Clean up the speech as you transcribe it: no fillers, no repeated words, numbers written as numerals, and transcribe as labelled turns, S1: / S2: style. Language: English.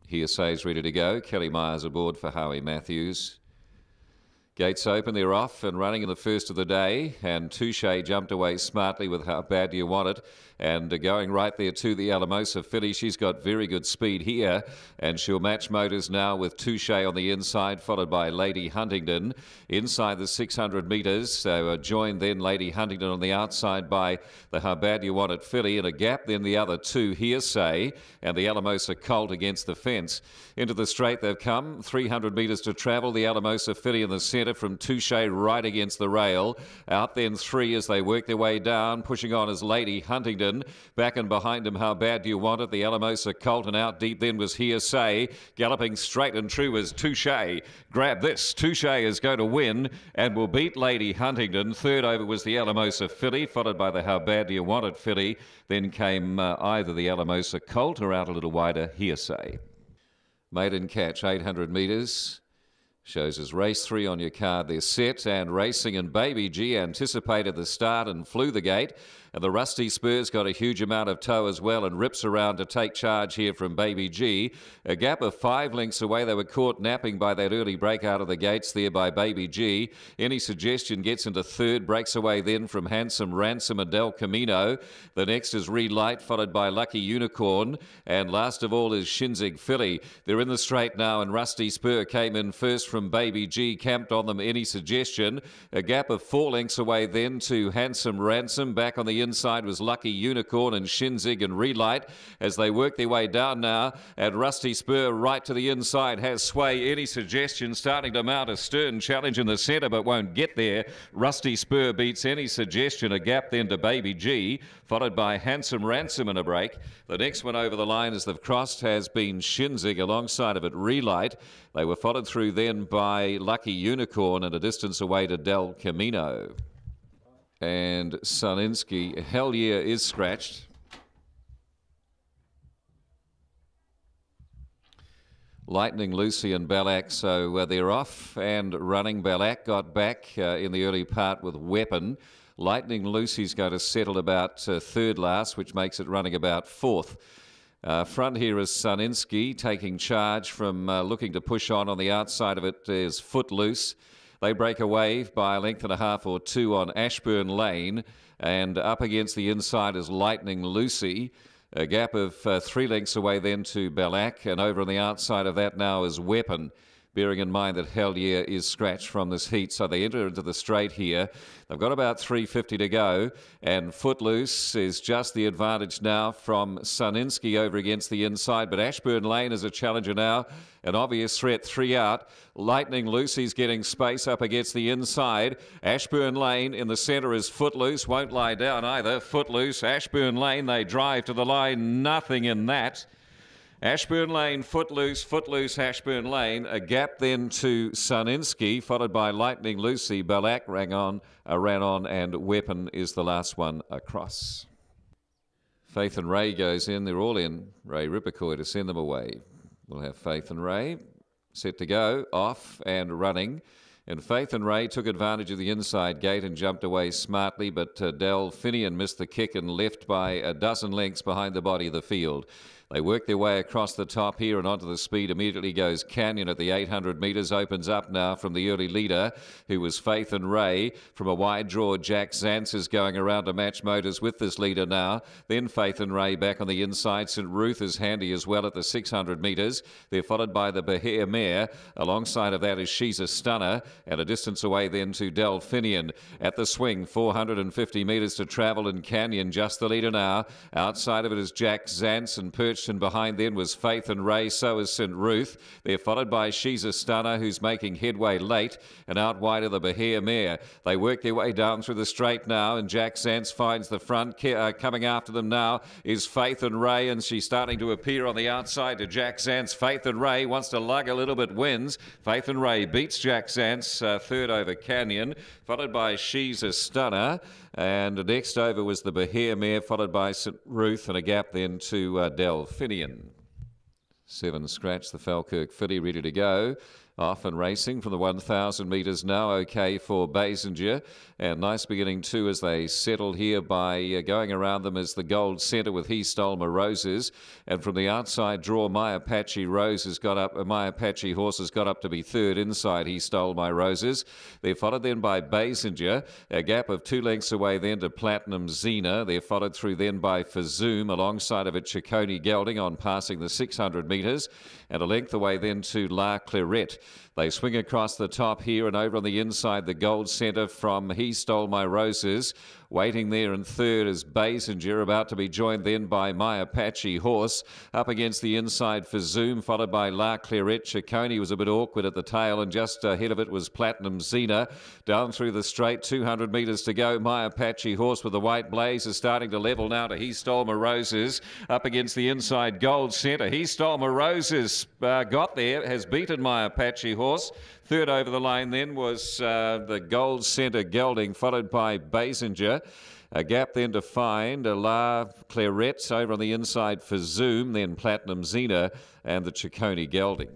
S1: Hearsay's ready to go. Kelly Myers aboard for Howie Matthews. Gates open, they're off and running in the first of the day, and Touche jumped away smartly with How Bad Do You Want It, and going right there to the Alamosa filly. She's got very good speed here, and she'll match motors now with Touche on the inside, followed by Lady Huntingdon inside the 600 metres. So joined then Lady Huntingdon on the outside by the How Bad Do You Want It filly, and a gap then the other two, Hearsay and the Alamosa Colt against the fence. Into the straight they've come, 300 metres to travel. The Alamosa filly in the centre from Touche right against the rail. Out then three as they work their way down. Pushing on is Lady Huntingdon. Back and behind him, How Bad Do You Want It? The Alamosa Colt, and out deep then was Hearsay. Galloping straight and true was Touche. Grab this. Touche is going to win and will beat Lady Huntingdon. Third over was the Alamosa filly, followed by the How Bad Do You Want It filly. Then came either the Alamosa Colt or out a little wider, Hearsay. Maiden catch, 800 metres. Shows us race 3 on your card. They're set and racing, and Baby G anticipated the start and flew the gate. And the Rusty Spur's got a huge amount of toe as well and rips around to take charge here from Baby G. A gap of 5 lengths away. They were caught napping by that early break out of the gates there by Baby G. Any Suggestion gets into third, breaks away then from Handsome Ransom and Del Camino. The next is Relight, followed by Lucky Unicorn. And last of all is Shinzig Filly. They're in the straight now, and Rusty Spur came in first from Baby G, camped on them Any Suggestion. A gap of 4 lengths away then to Handsome Ransom. Back on the inside was Lucky Unicorn and Shinzig and Relight as they work their way down now. And Rusty Spur right to the inside has sway. Any Suggestion starting to mount a stern challenge in the centre but won't get there. Rusty Spur beats Any Suggestion. A gap then to Baby G, followed by Handsome Ransom in a break. The next one over the line as they've crossed has been Shinzig, alongside of it Relight. They were followed through then by Lucky Unicorn and a distance away to Del Camino. And Salinsky, Hell Yeah is scratched. Lightning Lucy and Ballack, so they're off and running. Ballack got back in the early part with Weapon. Lightning Lucy's going to settle about third last, which makes it running about fourth. Front here is Salinsky taking charge from looking to push on the outside of it is Footloose. They break away by a length and a half or two on Ashburn Lane, and up against the inside is Lightning Lucy. A gap of 3 lengths away then to Ballack, and over on the outside of that now is Weapon. Bearing in mind that Hell Yeah is scratched from this heat, so they enter into the straight here. They've got about 350 to go, and Footloose is just the advantage now from Salinsky over against the inside, but Ashburn Lane is a challenger now. An obvious threat, 3 out. Lightning Lucy's getting space up against the inside. Ashburn Lane in the centre is Footloose, won't lie down either. Footloose, Ashburn Lane, they drive to the line, nothing in that. Ashburn Lane, Footloose, Footloose, Ashburn Lane. A gap then to Salinsky, followed by Lightning Lucy. Ballack ran on, and Weapon is the last one across. Faith and Ray goes in. They're all in. Ray Rippercoy to send them away. We'll have Faith and Ray set to go, off and running. And Faith and Ray took advantage of the inside gate and jumped away smartly, but Del Finian missed the kick and left by a dozen lengths behind the body of the field. They work their way across the top here, and onto the speed immediately goes Canyon at the 800 metres. Opens up now from the early leader, who was Faith and Ray. From a wide draw, Jack Zantz is going around to match motors with this leader now. Then Faith and Ray back on the inside. St Ruth is handy as well at the 600 metres. They're followed by the Bahia Mare. Alongside of that is She's a Stunner, and a distance away then to Del Finian. At the swing, 450 metres to travel, and Canyon just the leader now. Outside of it is Jack Zantz, and perched and behind then was Faith and Ray, so is St Ruth. They're followed by She's a Stunner, who's making headway late, and out wide of the Bahia Mare. They work their way down through the straight now, and Jack Zantz finds the front. Coming after them now is Faith and Ray, and she's starting to appear on the outside to Jack Zantz. Faith and Ray wants to lug a little bit, wins. Faith and Ray beats Jack Zantz, third over Canyon, followed by She's a Stunner. And next over was the Bahia Mare, followed by St Ruth, and a gap then to Del Finian. 7 scratch, the Falkirk filly ready to go. off and racing from the 1,000 metres now. Okay for Basinger, and nice beginning too as they settled here by going around them as the Gold Centre with He Stole My Roses, and from the outside draw My Apache Rose has got up. My Apache Horse has got up to be third inside He Stole My Roses. They're followed then by Basinger, a gap of 2 lengths away then to Platinum Zena. They're followed through then by Fazoom, alongside of it Ciccone Gelding on passing the 600 metres, and a length away then to La Clairette. They swing across the top here, and over on the inside the Gold Centre from He Stole My Roses. Waiting there in third is Basinger, about to be joined then by My Apache Horse. Up against the inside for Zoom, followed by La Clairette. Ciccone was a bit awkward at the tail, and just ahead of it was Platinum Zena. Down through the straight, 200 metres to go. My Apache Horse with the white blaze is starting to level now to He Stole My Roses. Up against the inside Gold Centre. He Stole My Roses got there, has beaten My Apache Horse. Third over the line then was the Gold Centre Gelding, followed by Basinger. A gap then to find La Clairette over on the inside for Zoom, then Platinum Zena and the Ciccone Gelding.